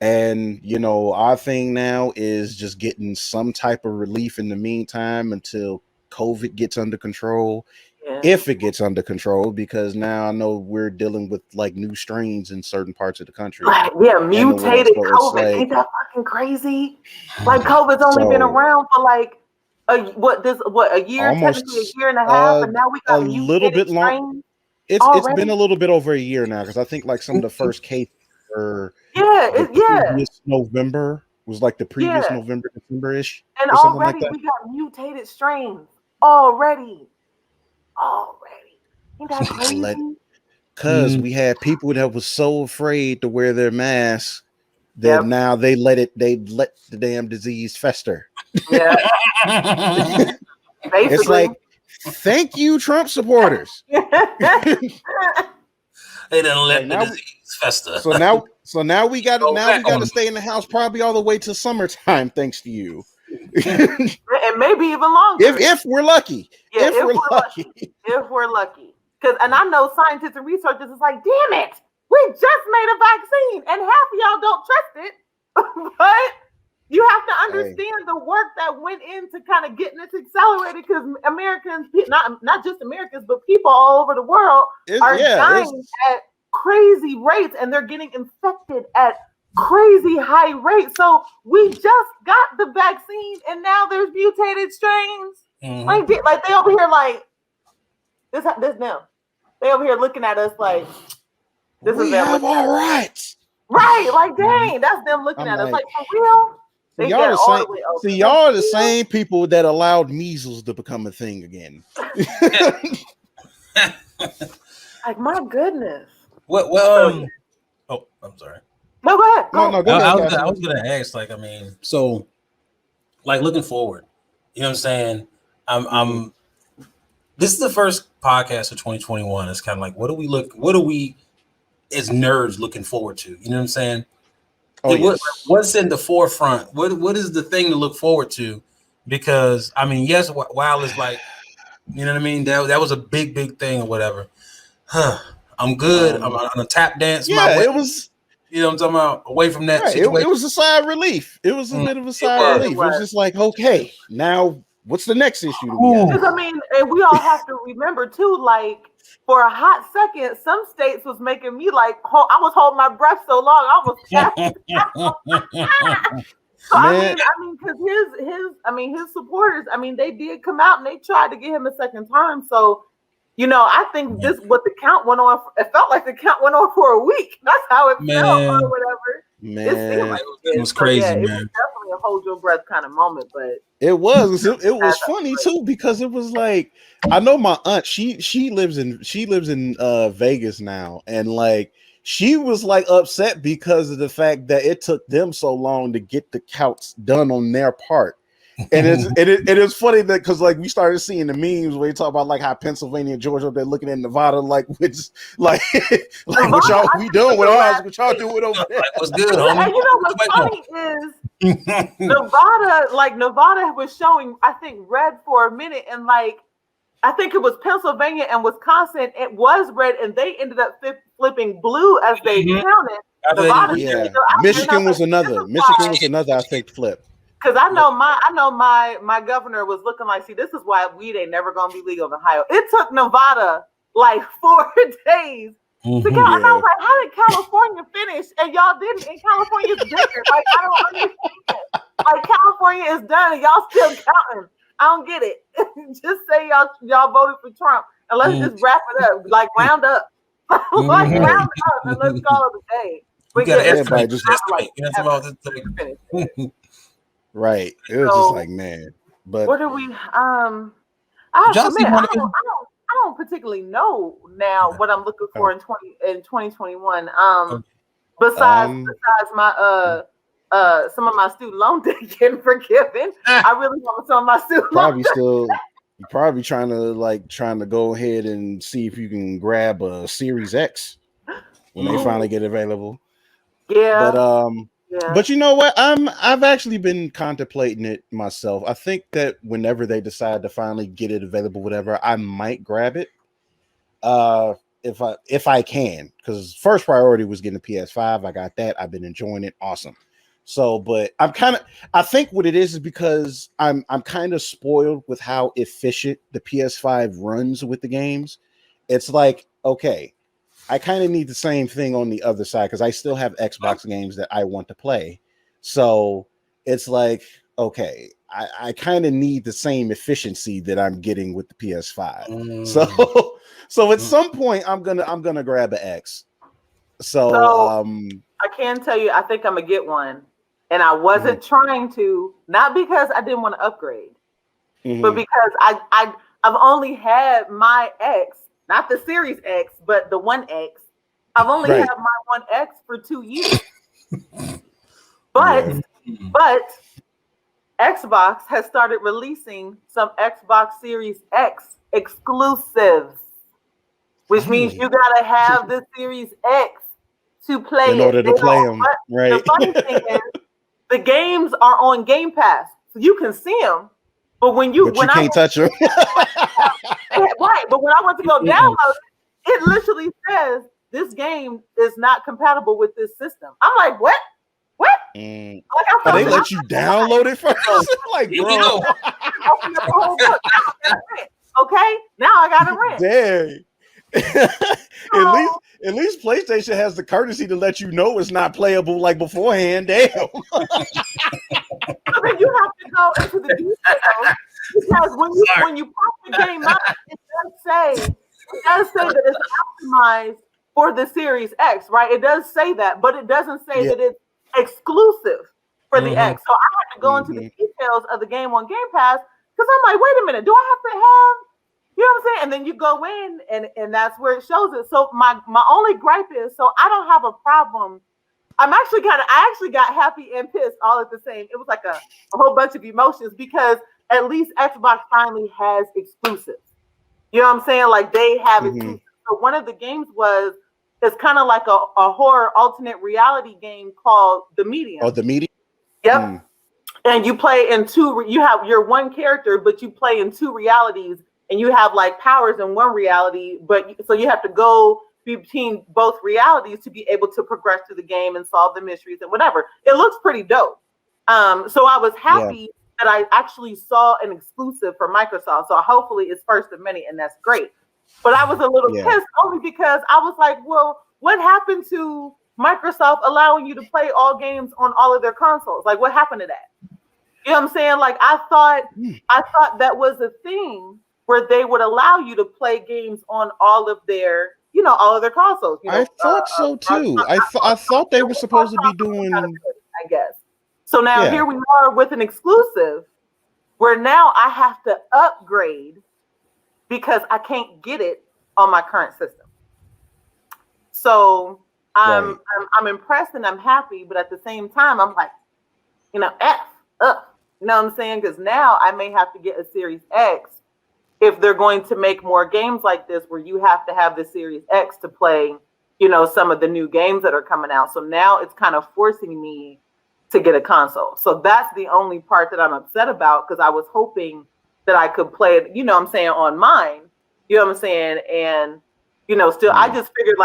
And, you know, our thing now is just getting some type of relief in the meantime until COVID gets under control. Yeah. If it gets under control, because now I know we're dealing with like new strains in certain parts of the country. Yeah, mutated so COVID. like, Ain't that fucking crazy? Like, COVID's only been around for like a year, almost technically a year and a half, and now we got a little bit long. It's been a little bit over a year now, because I think like some of the first cases were previous November, was like the previous November, December-ish, and or something already like that. we got mutated strains already. Ain't that crazy? Because we had people that was so afraid to wear their masks that now they let the damn disease fester. Yeah. It's like, thank you, Trump supporters. They didn't let the disease fester. So now we got to stay in the house probably all the way to summertime, thanks to you. And maybe even longer. If we're lucky. Yeah, if we're lucky. And I know scientists and researchers is like, damn it, we just made a vaccine, and half of y'all don't trust it. But you have to understand the work that went into kind of getting this accelerated, because Americans, not just Americans, but people all over the world are dying at crazy rates, and they're getting infected at crazy high rates. So we just got the vaccine, and now there's mutated strains. Like they over here like this now. They over here looking at us like this is them. All right. Right, like dang, that's them looking at us like, for real. Y'all are the same people that allowed measles to become a thing again. Like, my goodness. Oh, I'm sorry. No, go ahead. No, go ahead. I was gonna ask, like, I mean, so like looking forward, you know what I'm saying? I'm this is the first podcast of 2021. It's kind of like, what are we as nerds looking forward to? You know what I'm saying? What's in the forefront? What is the thing to look forward to? Because I mean, yes, while it's like, you know what I mean, that was a big thing or whatever. I'm good. I'm on a tap dance. It was. You know what I'm talking about? Away from that situation. It was a sigh of relief. It was a bit of a sigh of relief. It was just like, okay, now what's the next issue? Because I mean, and we all have to remember too, like, for a hot second, some states was making me like, I was holding my breath so long, I was So I mean, because his supporters, I mean, they did come out and they tried to get him a second term. So, you know, I think the count went on. It felt like the count went on for a week. That's how it felt, or whatever. It was crazy, man. It was definitely a hold your breath kind of moment, but it was funny too, because it was like, I know my aunt, she lives in Vegas now, and like she was like upset because of the fact that it took them so long to get the counts done on their part. And it is funny that because like we started seeing the memes where you talk about like how Pennsylvania and Georgia, they're looking at Nevada like what y'all we doing with ours, what y'all doing over there. What's good, homie? And you know what's funny is Nevada was showing, I think, red for a minute, and like I think it was Pennsylvania and Wisconsin, it was red, and they ended up flipping blue as they counted. Michigan was another. I think flip. Because I know my governor was looking like, see, this is why weed ain't never gonna be legal in Ohio. It took Nevada like 4 days And I was like, how did California finish and y'all didn't? And California's bigger. Like, I don't understand. Like, California is done and y'all still counting. I don't get it. Just say y'all voted for Trump and let's just wrap it up. Like, round up. Like, round up and let's call it a day. But yeah, everybody just right. It was just like, man. But what are we? I have to admit, I don't particularly know now what I'm looking for in 2021. Besides my some of my student loan debt getting forgiven, I really want some of my student loan debt. You're probably trying to go ahead and see if you can grab a Series X when they finally get available. Yeah. But you know what? I've actually been contemplating it myself. I think that whenever they decide to finally get it available, whatever, I might grab it. If I can, because first priority was getting a PS5. I got that. I've been enjoying it. Awesome. So, but I think what it is because I'm kind of spoiled with how efficient the PS5 runs with the games. It's like, okay, I kind of need the same thing on the other side because I still have Xbox games that I want to play. So it's like, okay, I kind of need the same efficiency that I'm getting with the PS5. So at some point I'm gonna grab an X. So I can tell you, I think I'm gonna get one, and I wasn't trying to, not because I didn't want to upgrade, but because I've only had my X. Not the Series X, but the 1X. I've only had my 1X for 2 years. But Xbox has started releasing some Xbox Series X exclusives, which means you gotta have the Series X to play it. In order to play them, right? The funny thing is, the games are on Game Pass, so you can see them. But when you can't touch them. Right, but when I went to go download it literally says this game is not compatible with this system. I'm like, what? Like, they let you download it first? Like, bro. Okay, now I gotta rent. Dang. At least PlayStation has the courtesy to let you know it's not playable like beforehand. Damn. I mean, you have to go into the details because when you pop the game up, it does say that it's optimized for the Series X, right? It does say that, but it doesn't say that it's exclusive for the X. So I have to go into the details of the game on Game Pass because I'm like, wait a minute, do I have to have, you know what I'm saying? And then you go in and that's where it shows it. So my only gripe is, so I don't have a problem. I actually got happy and pissed all at the same. It was like a whole bunch of emotions because at least Xbox finally has exclusives. You know what I'm saying? Like they have exclusives. So one of the games it's kind of like a horror alternate reality game called The Medium. Oh, The Medium? Yep. And you play in you have your one character, but you play in 2 realities and you have like powers in one reality, so you have to go between both realities to be able to progress through the game and solve the mysteries and whatever. It looks pretty dope. So I was happy that I actually saw an exclusive for Microsoft. So hopefully it's first of many, and that's great. But I was a little pissed only because I was like, well, what happened to Microsoft allowing you to play all games on all of their consoles? Like, what happened to that? You know what I'm saying? Like, I thought that was a thing where they would allow you to play games on all of their consoles. I thought so too. I thought they were supposed to be doing. I guess. So now here we are with an exclusive, where now I have to upgrade because I can't get it on my current system. So I'm impressed and I'm happy, but at the same time I'm like, F up. You know what I'm saying? Because now I may have to get a Series X if they're going to make more games like this where you have to have the Series X to play, some of the new games that are coming out. So now it's kind of forcing me to get a console. So that's the only part that I'm upset about because I was hoping that I could play it, on mine, and, still, I just figured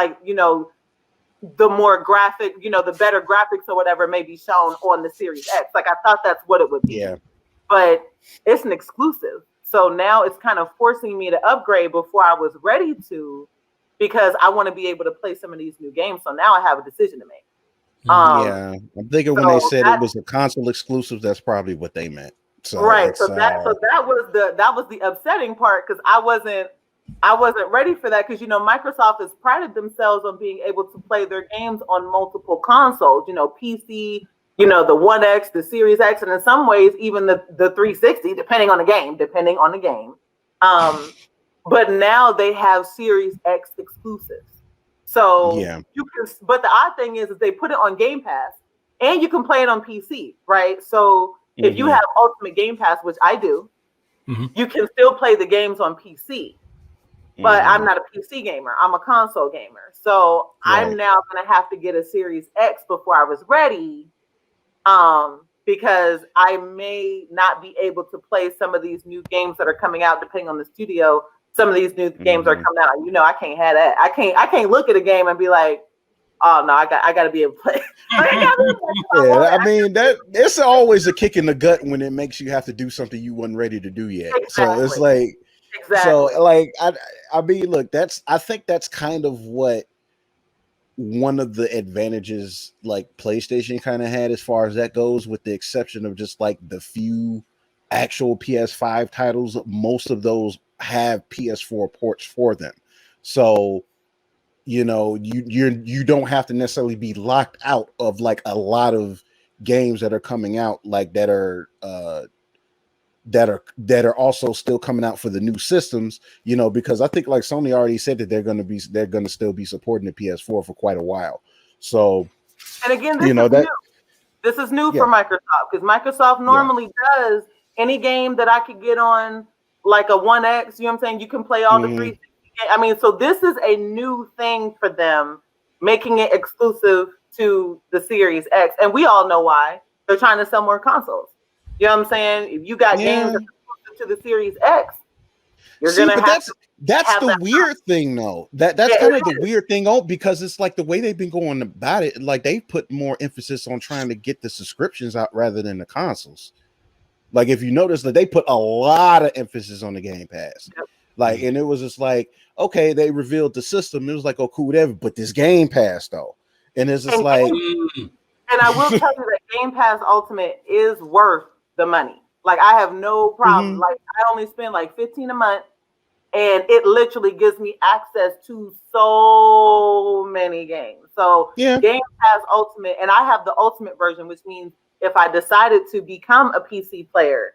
the more graphic, the better graphics or whatever may be shown on the Series X. Like I thought that's what it would be. Yeah. But it's an exclusive. So now it's kind of forcing me to upgrade before I was ready to. because I want to be able to play some of these new games. So now I have a decision to make. Yeah, I'm thinking when they said that, it was a console exclusive, that's probably what they meant. So right. So that was the upsetting part, because I wasn't ready for that, because Microsoft has prided themselves on being able to play their games on multiple consoles, PC, the One X, the Series X, and in some ways even the 360, depending on the game. But now they have Series X exclusives. So yeah, you can, but the odd thing is they put it on Game Pass, and you can play it on PC, right? So if you have Ultimate Game Pass, which I do, you can still play the games on PC. But I'm not a PC gamer. I'm a console gamer. So I'm now going to have to get a Series X before I was ready, because I may not be able to play some of these new games that are coming out, depending on the studio. Some of these new games are coming out. I can't have that. I can't look at a game and be like, oh no, I got to be able to play. I mean that it's always a kick in the gut when it makes you have to do something you weren't ready to do yet. Exactly. So it's like, so like I mean, look, I think that's kind of what one of the advantages like PlayStation kind of had as far as that goes, with the exception of just like the few actual PS5 titles. Most of those have PS4 ports for them, so you don't have to necessarily be locked out of like a lot of games that are coming out, like that are also still coming out for the new systems, because I think like Sony already said that they're going to still be supporting the PS4 for quite a while. So, and again, this is new for Microsoft, because Microsoft normally does any game that I could get on like a One X, you know what I'm saying? You can play all the 360. I mean, so this is a new thing for them, making it exclusive to the Series X. And we all know why. They're trying to sell more consoles. You know what I'm saying? If you got games that are exclusive to the Series X, you're going to have that's the weird thing, though. That's kind of the weird thing, because it's like the way they've been going about it, like they put more emphasis on trying to get the subscriptions out rather than the consoles. Like if you notice that they put a lot of emphasis on the Game Pass. Like, and it was just like, okay, they revealed the system. It was like, oh, cool, whatever. But this Game Pass, though, and it's just like, and I will tell you that Game Pass Ultimate is worth the money. Like, I have no problem. Like, I only spend like $15 a month, and it literally gives me access to so many games. So Game Pass Ultimate, and I have the Ultimate version, which means if I decided to become a PC player,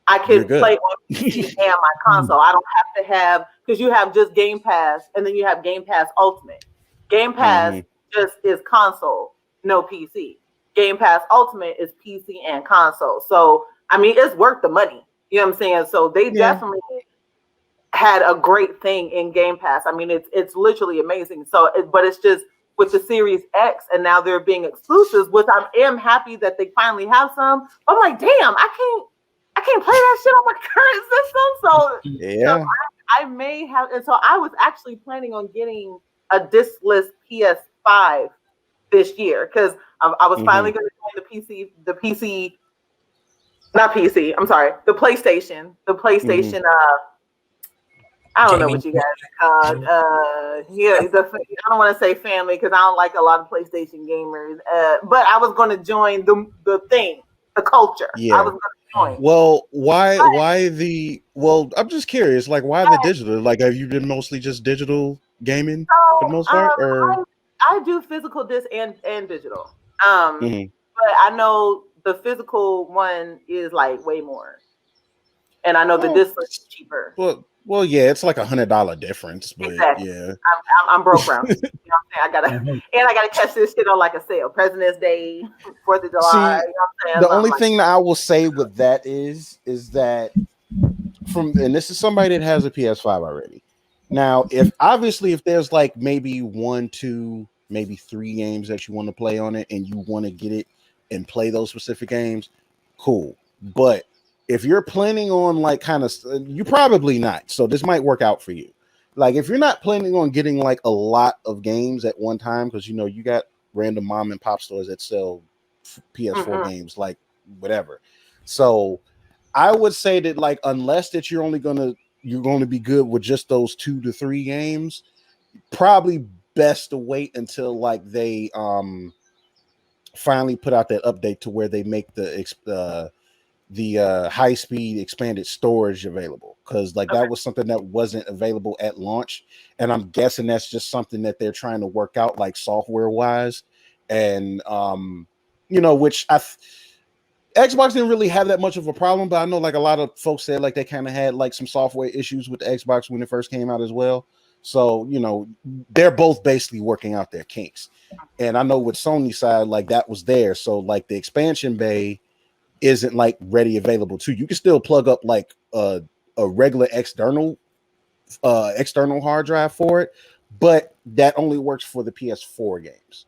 I could play on PC and my console. I don't have to have, because you have just Game Pass, and then you have Game Pass Ultimate. Game Pass just is console, no PC. Game Pass Ultimate is PC and console. So, I mean, it's worth the money. You know what I'm saying? So they definitely had a great thing in Game Pass. I mean, it's literally amazing. So, but it's just with the Series X, and now they're being exclusives, which I am happy that they finally have some. I'm like, damn, I can't play that shit on my current system. So I may have, and so I was actually planning on getting a discless PS5 this year, because I was finally going to join the PlayStation. I don't know what you guys call. I don't want to say family, because I don't like a lot of PlayStation gamers. But I was going to join the thing, the culture. I was going to join. Well, I'm just curious, like, why the digital? Like, have you been mostly just digital gaming for the most part, or? I do physical disc and digital. But I know the physical one is like way more, and I know the disc is cheaper. Well, yeah, it's like $100 difference, but yeah, I'm broke brown. You know what I'm saying? I gotta catch this shit on like a sale, President's Day, 4th of July. See, you know what I'm saying? The only thing that I will say with that is that and this is somebody that has a PS5 already. Now, if there's like maybe 1, 2, maybe 3 games that you want to play on it, and you want to get it and play those specific games, cool. But if you're planning on like kind of, you probably not. So this might work out for you. Like if you're not planning on getting like a lot of games at one time, because you got random mom and pop stores that sell PS4 games, like whatever. So I would say that like, unless that you're going to be good with just those 2 to 3 games, probably best to wait until like they finally put out that update to where they make the high speed expanded storage available, because like that was something that wasn't available at launch, and I'm guessing that's just something that they're trying to work out like software wise, and which Xbox didn't really have that much of a problem, but I know like a lot of folks said like they kind of had like some software issues with the Xbox when it first came out as well. So, they're both basically working out their kinks. And I know with Sony side, like that was there. So like the expansion bay isn't like ready available too. You can still plug up like a regular external hard drive for it, but that only works for the PS4 games.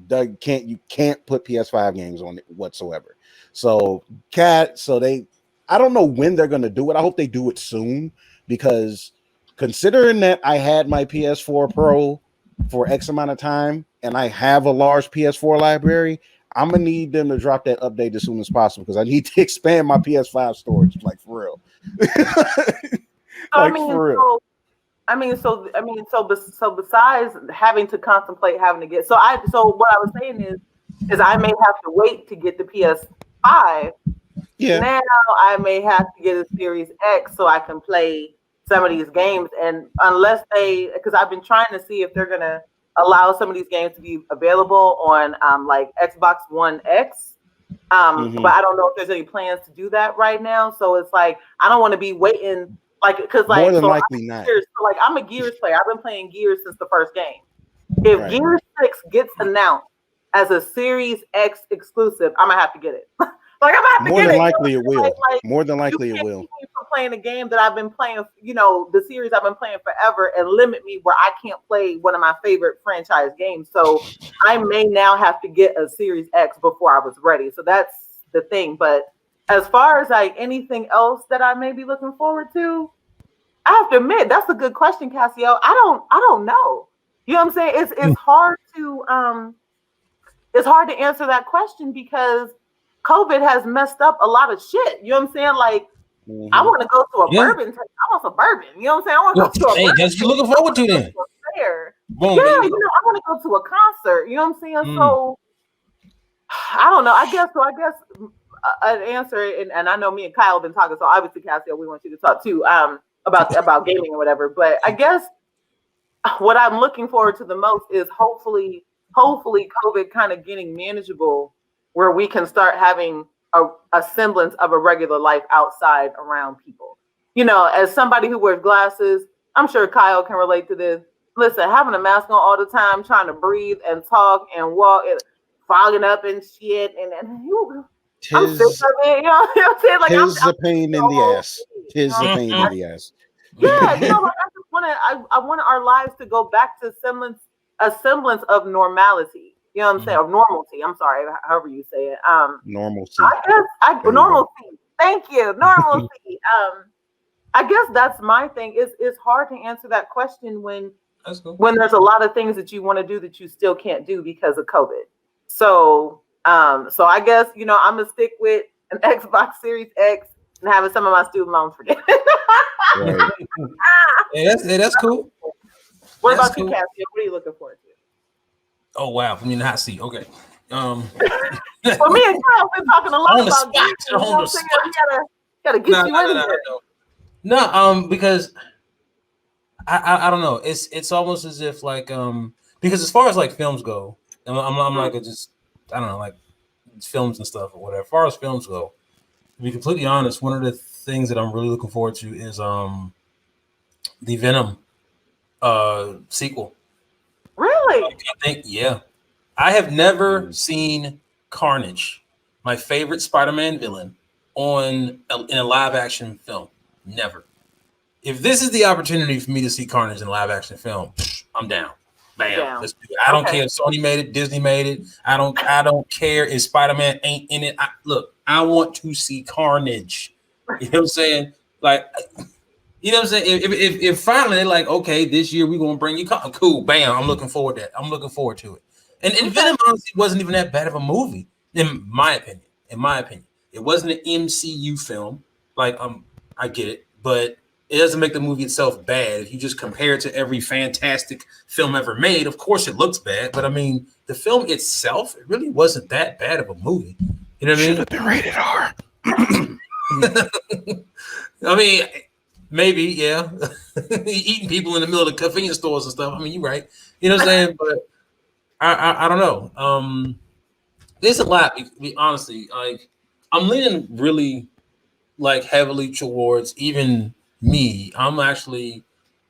You can't put PS5 games on it whatsoever. So I don't know when they're gonna do it. I hope they do it soon, because considering that I had my PS4 Pro for X amount of time and I have a large PS4 library, I'm gonna need them to drop that update as soon as possible, because I need to expand my PS5 storage, like for real. So besides having to contemplate having to get, so what I was saying is I may have to wait to get the PS5. Yeah. Now I may have to get a Series X so I can play some of these games, and because I've been trying to see if they're gonna allow some of these games to be available on like Xbox One X. But I don't know if there's any plans to do that right now. So it's like I don't want to be waiting, like, because like more than likely not. Like I'm a Gears player. I've been playing Gears since the first game. If Gears 6 gets announced as a Series X exclusive, I'm gonna have to get it. Like I'm gonna have to more get than it. Likely it will. More than likely it will. Keep me from playing a game that I've been playing, the series I've been playing forever, and limit me where I can't play one of my favorite franchise games. So I may now have to get a Series X before I was ready. So that's the thing. But as far as like anything else that I may be looking forward to, I have to admit that's a good question, Cassio. I don't know. You know what I'm saying? It's hard to answer that question, because COVID has messed up a lot of shit. You know what I'm saying? Like, I want to go to a bourbon. I want some bourbon. You know what I'm saying? I want to go to a bourbon. That's what you're looking forward to then. Boom, yeah, I want to go to a concert. You know what I'm saying? So, I don't know. I guess an answer, and I know me and Kyle have been talking, so obviously, Cassio, we want you to talk too about gaming or whatever. But I guess what I'm looking forward to the most is hopefully COVID kind of getting manageable, where we can start having a semblance of a regular life outside around people. As somebody who wears glasses, I'm sure Kyle can relate to this. Listen, having a mask on all the time, trying to breathe and talk and walk, and fogging up and shit, and I'm sick of it. You know what I'm saying? Like, tis a pain in the ass. Tis a pain in the ass. Yeah, like I want our lives to go back to a semblance of normality. You know what I'm saying? Of normalcy. I'm sorry, however you say it. Normalcy. Normalcy. Thank you. Normalcy. I guess that's my thing. It's hard to answer that question when there's a lot of things that you want to do that you still can't do because of COVID. So I guess I'm gonna stick with an Xbox Series X and having some of my student loans forgiven. Right. That's cool. What about you, Cassie? What are you looking forward to? Oh wow, I mean, the hot seat. Okay. Well, me and Kyle been talking a lot about games. Gotta get you in there. No, because I don't know. It's almost as if like because as far as like films go, I'm like I don't know, like films and stuff or whatever. As far as films go, to be completely honest, one of the things that I'm really looking forward to is the Venom sequel. Really? I think, yeah. I have never seen Carnage, my favorite Spider-Man villain, in a live action film. Never. If this is the opportunity for me to see Carnage in a live action film, I'm down. Bam. Let's do it. I don't care if Sony made it, Disney made it. I don't care if Spider-Man ain't in it. I want to see Carnage. You know what I'm saying? Like, you know what I'm saying? If finally they're like, okay, this year we're gonna bring you cool, bam. I'm looking forward to that. I'm looking forward to it. And Venom honestly wasn't even that bad of a movie, in my opinion. It wasn't an MCU film. Like, I get it, but it doesn't make the movie itself bad. If you just compare it to every fantastic film ever made, of course it looks bad. But I mean, the film itself, it really wasn't that bad of a movie. You know what I mean? Should have been rated R. I mean, maybe, yeah. Eating people in the middle of the convenience stores and stuff. I mean, you're right. You know what I'm saying? But I don't know. There's a lot. Honestly, like I'm leaning really like heavily towards even me. I'm actually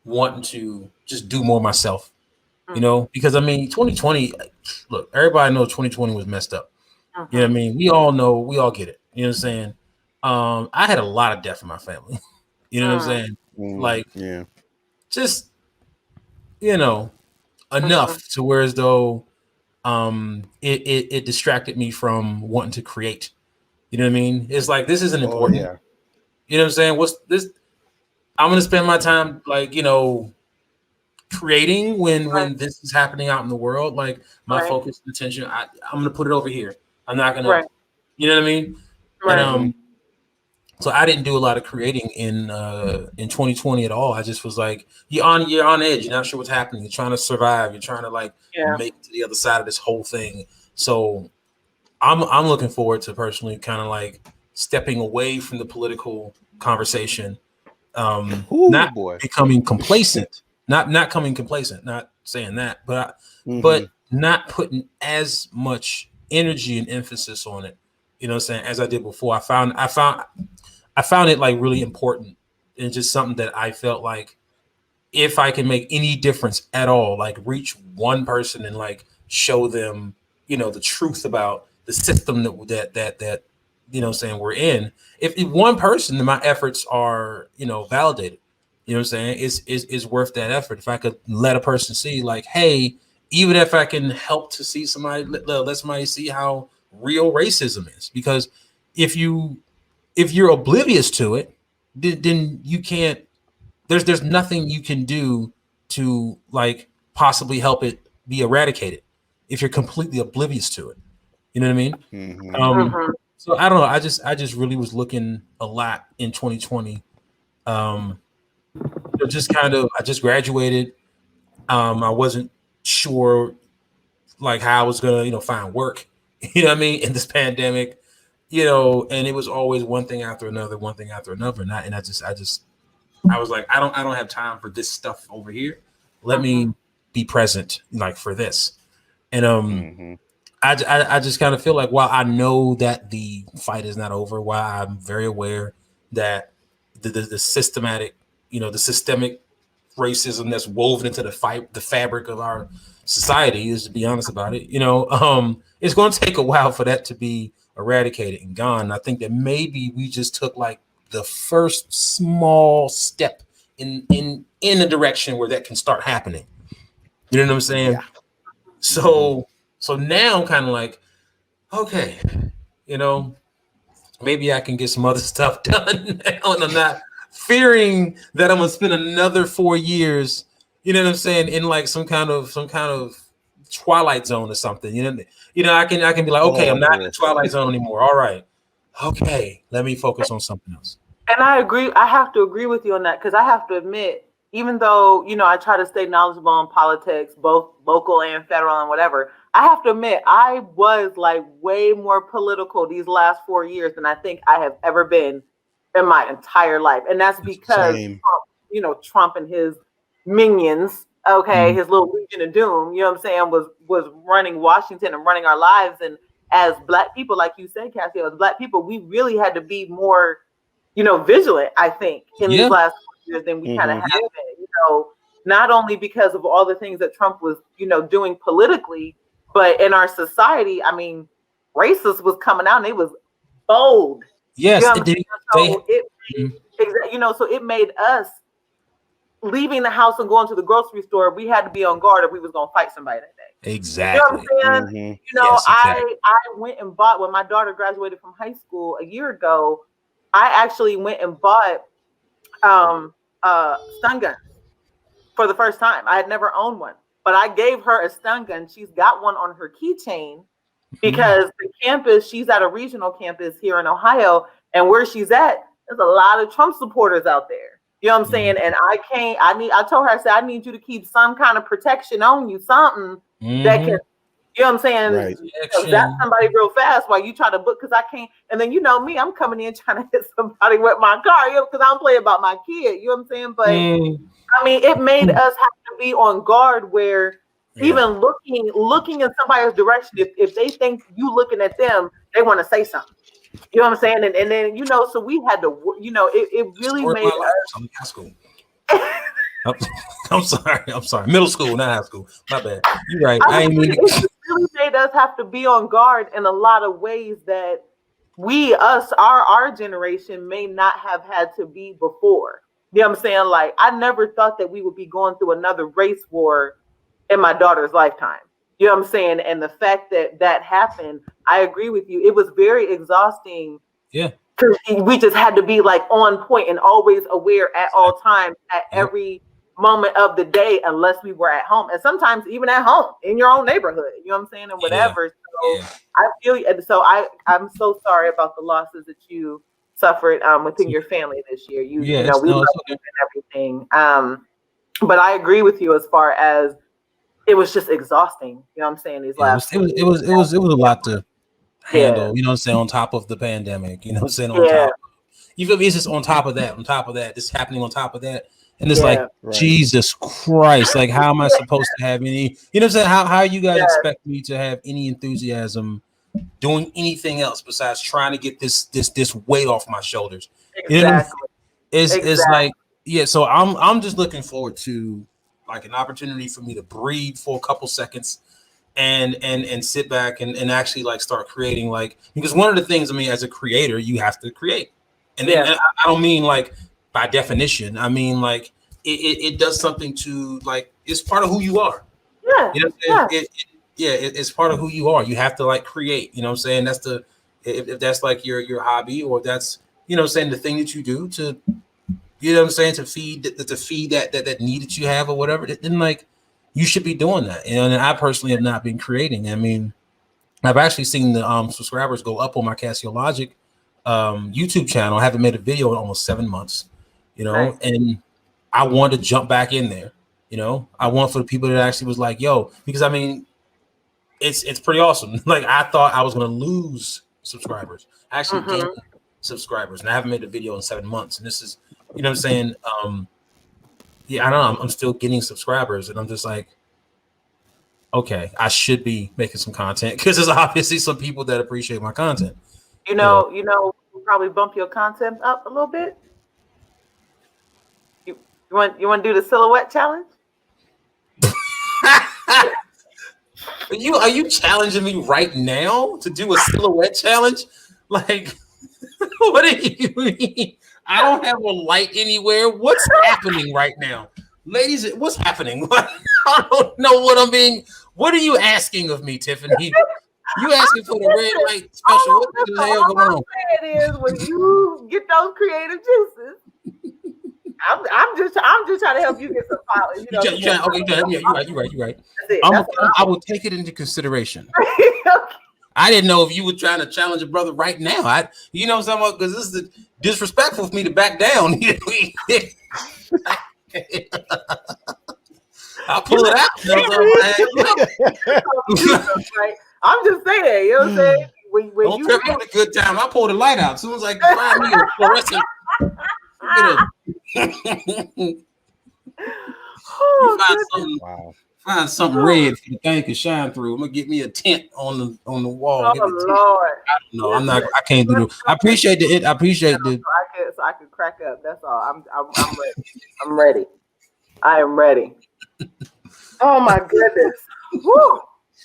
wanting to just do more myself. You know, because I mean, 2020. Look, everybody knows 2020 was messed up. You know what I mean? We all know. We all get it. You know what I'm saying? I had a lot of death in my family. You know what I'm saying? Like, yeah, just enough to where as though it distracted me from wanting to create. You know what I mean? It's like this isn't important. yeah. You know what I'm saying? What's this? I'm gonna spend my time like creating when this is happening out in the world. Like my focus and attention, I'm gonna put it over here. I'm not gonna, you know what I mean? Right. And so I didn't do a lot of creating in 2020 at all. I just was like, you're on edge. You're not sure what's happening. You're trying to survive. You're trying to like make it to the other side of this whole thing. So I'm looking forward to personally kind of like stepping away from the political conversation, not becoming complacent, not coming complacent, not saying that, but not putting as much energy and emphasis on it. You know what I'm saying? As I did before, I found it like really important and just something that I felt like if I can make any difference at all, like reach one person and like show them, the truth about the system that you know what I'm saying we're in. If one person, then my efforts are, validated. You know what I'm saying? It's worth that effort. If I could let a person see like, hey, even if I can help to see somebody, let somebody see how real racism is. Because if you're oblivious to it, then you can't. There's nothing you can do to like possibly help it be eradicated if you're completely oblivious to it. You know what I mean? So I don't know. I just really was looking a lot in 2020. Just kind of. I just graduated. I wasn't sure like how I was gonna find work. You know what I mean? In this pandemic. And it was always one thing after another. And I was like, I don't have time for this stuff over here. Let me be present, like for this. And I just kind of feel like while I know that the fight is not over, while I'm very aware that the systematic, the systemic racism that's woven into the fabric of our society is, to be honest about it, it's going to take a while for that to be eradicated and gone. And I think that maybe we just took like the first small step in a direction where that can start happening. You know what I'm saying? Yeah. So now I'm kind of like, okay, maybe I can get some other stuff done now, and I'm not fearing that I'm gonna spend another 4 years, you know what I'm saying, in like some kind of Twilight Zone or something. I can be like, okay, I'm not in the Twilight Zone anymore. All right. Okay, let me focus on something else. And I agree. I have to agree with you on that because I have to admit, even though, I try to stay knowledgeable on politics, both local and federal and whatever, I have to admit, I was like way more political these last 4 years than I think I have ever been in my entire life. And that's because, Trump and his minions, his little Legion of Doom, you know what I'm saying, was running Washington and running our lives. And as Black people, like you said, Cassie, as Black people, we really had to be more, vigilant, I think, in these last 4 years than we kind of have been, not only because of all the things that Trump was, doing politically, but in our society. I mean, racist was coming out and it was bold. Yes, it did. So it made us leaving the house and going to the grocery store. We had to be on guard if we was going to fight somebody that day. Exactly. You know what I'm saying? Yes, exactly. I went and bought, when my daughter graduated from high school a year ago, I actually went and bought stun guns for the first time. I had never owned one, but I gave her a stun gun. She's got one on her keychain because the campus, she's at a regional campus here in Ohio, and where she's at, there's a lot of Trump supporters out there. You know what I'm saying? And I told her, I said, I need you to keep some kind of protection on you, something that can, you know what I'm saying? Right. Zap somebody real fast while you try to book, because I can't. And then, you know me, I'm coming in trying to hit somebody with my car, you know, because I don't play about my kid, you know what I'm saying? But I mean, it made us have to be on guard where even looking in somebody's direction, if they think you looking at them, they want to say something. You know what I'm saying? And then, you know, so we had to, you know, it really made us. I'm in high school. I'm sorry. Middle school, not high school. My bad. You're right. It really made us have to be on guard in a lot of ways that our generation may not have had to be before. You know what I'm saying? Like, I never thought that we would be going through another race war in my daughter's lifetime. You know what I'm saying? And the fact that that happened, I agree with you. It was very exhausting. Yeah. Because we just had to be like on point and always aware at all times, at every moment of the day, unless we were at home. And sometimes even at home, in your own neighborhood, you know what I'm saying? And whatever. So I feel you. And so I'm so sorry about the losses that you suffered within your family this year. You know, we love you and everything. But I agree with you as far as it was just exhausting. You know what I'm saying? These last it was a lot to handle, you know what I'm saying, on top of the pandemic, you know what I'm saying, on top. You feel me? It's just on top of that, this happening on top of that. And it's like, Jesus Christ, like, how am I supposed to have any, you know what I'm saying? How you guys expect me to have any enthusiasm doing anything else besides trying to get this weight off my shoulders? Exactly. You know? It's like, so I'm just looking forward to like an opportunity for me to breathe for a couple seconds and sit back and actually like start creating, like, because one of the things, I mean, as a creator, you have to create. And I don't mean like by definition, I mean like it does something to, like, it's part of who you are. Yeah. You know what I'm saying? It's part of who you are. You have to like create, you know what I'm saying? That's if that's like your hobby, or that's, you know what I'm saying, the thing that you do to, you know what I'm saying, to feed that need that you have or whatever, then like you should be doing that. You know, and I personally have not been creating. I mean, I've actually seen the subscribers go up on my Casio Logic YouTube channel. I haven't made a video in almost 7 months, you know, and I want to jump back in there. You know, I want for the people that actually was like, yo, because I mean, it's pretty awesome. Like, I thought I was going to lose subscribers. I actually gained subscribers, and I haven't made a video in 7 months. And this is, you know what I'm saying? I know I'm still getting subscribers, and I'm just like, okay, I should be making some content, because there's obviously some people that appreciate my content. You know, we'll probably bump your content up a little bit. You want to do the silhouette challenge? Are you challenging me right now to do a silhouette challenge? Like, what do you mean? I don't have a light anywhere. What's happening right now? Ladies, what's happening? I don't know what are you asking of me, Tiffany? You asking for the red light special? What the hell going on? It is when you get those creative juices. I'm just trying to help you get some followers. You're right. I will take it into consideration. I didn't know if you were trying to challenge a brother right now. You know what I'm saying? Because this is disrespectful for me to back down. I'll pull it out. I'm just saying, you know what I'm saying? When don't trip on a good time. I'll pull the light out as soon as I can find me a fluorescent. Find something red for the thing to shine through. I'm gonna get me a tent on the wall. Oh Lord! No, I'm not. I can't do it. I appreciate it. So I can crack up. That's all. I'm ready. I'm ready. I am ready. Oh my goodness. Woo.